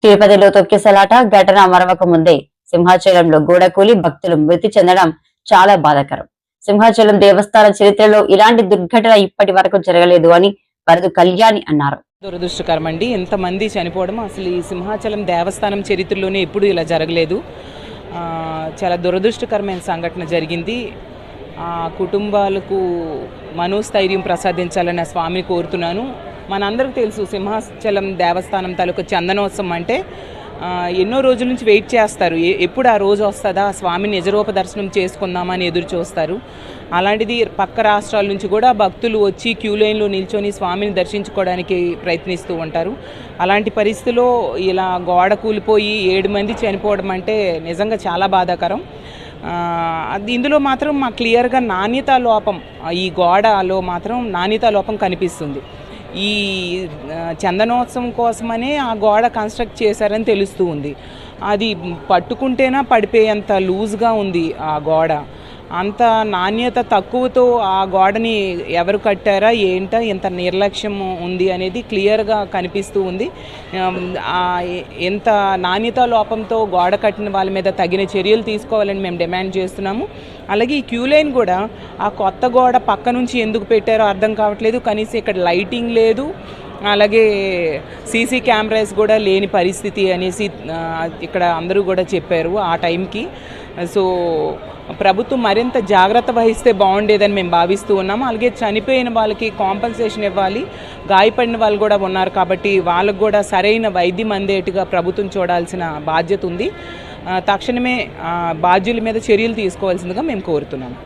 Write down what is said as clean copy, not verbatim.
తిరుపతిలో తొక్కిసలాట ఘటన మరవక ముందే సింహాచలంలో గోడకూలి భక్తులు మృతి చెందడం చాలా బాధాకరం. సింహాచలం దేవస్థాన చరిత్రలో ఇలాంటి దుర్ఘటన ఇప్పటి వరకు జరగలేదు అని వరదు కళ్యాణి అన్నారు. దురదృష్టకరం అండి. ఎంతమంది చనిపోవడం అసలు ఈ సింహాచలం దేవస్థానం చరిత్రలోనే ఎప్పుడు ఇలా జరగలేదు. చాలా దురదృష్టకరమైన సంఘటన జరిగింది. కుటుంబాలకు మనోస్థైర్యం ప్రసాదించాలని ఆ స్వామిని కోరుతున్నాను. మనందరికీ తెలుసు సింహాచలం దేవస్థానం తాలూకు చందనోత్సవం అంటే ఎన్నో రోజుల నుంచి వెయిట్ చేస్తారు. ఎప్పుడు ఆ రోజు వస్తుందా, ఆ స్వామిని నిజరూప దర్శనం చేసుకుందామని ఎదురు చూస్తారు. అలాంటిది పక్క రాష్ట్రాల నుంచి కూడా భక్తులు వచ్చి క్యూ లైన్లో నిల్చొని స్వామిని దర్శించుకోవడానికి ప్రయత్నిస్తూ ఉంటారు. అలాంటి పరిస్థితిలో ఇలా గోడ కూలిపోయి 7 మంది చనిపోవడం అంటే నిజంగా చాలా బాధాకరం. ఇందులో మాత్రం మా క్లియర్గా నాణ్యతా లోపం, ఈ గోడలో మాత్రం నాణ్యతా లోపం కనిపిస్తుంది. ఈ చందనోత్సవం కోసమనే ఆ గోడ కన్స్ట్రక్ట్ చేశారని తెలుస్తూ ఉంది. అది పట్టుకుంటేనా పడిపోయేంత లూజ్గా ఉంది ఆ గోడ. అంత నాణ్యత తక్కువతో ఆ గోడని ఎవరు కట్టారా ఏంటా, ఎంత నిర్లక్ష్యం ఉంది అనేది క్లియర్గా కనిపిస్తూ ఉంది. ఎంత నాణ్యత లోపంతో గోడ కట్టిన వాళ్ళ మీద తగిన చర్యలు తీసుకోవాలని మేము డిమాండ్ చేస్తున్నాము. అలాగే ఈ క్యూ లైన్ కూడా ఆ కొత్త గోడ పక్క నుంచి ఎందుకు పెట్టారో అర్థం కావట్లేదు. కనీసం ఇక్కడ లైటింగ్ లేదు, అలాగే సీసీ కెమెరాస్ కూడా లేని పరిస్థితి అనేసి ఇక్కడ అందరూ కూడా చెప్పారు ఆ టైంకి. సో ప్రభుత్వం మరింత జాగ్రత్త వహిస్తే బాగుండేదని మేము భావిస్తూ ఉన్నాము. అలాగే చనిపోయిన వాళ్ళకి కాంపన్సేషన్ ఇవ్వాలి. గాయపడిన వాళ్ళు కూడా ఉన్నారు కాబట్టి వాళ్ళకు కూడా సరైన వైద్యం అందేట్టుగా ప్రభుత్వం చూడాల్సిన బాధ్యత ఉంది. తక్షణమే బాధ్యుల మీద చర్యలు తీసుకోవాల్సిందిగా మేము కోరుతున్నాము.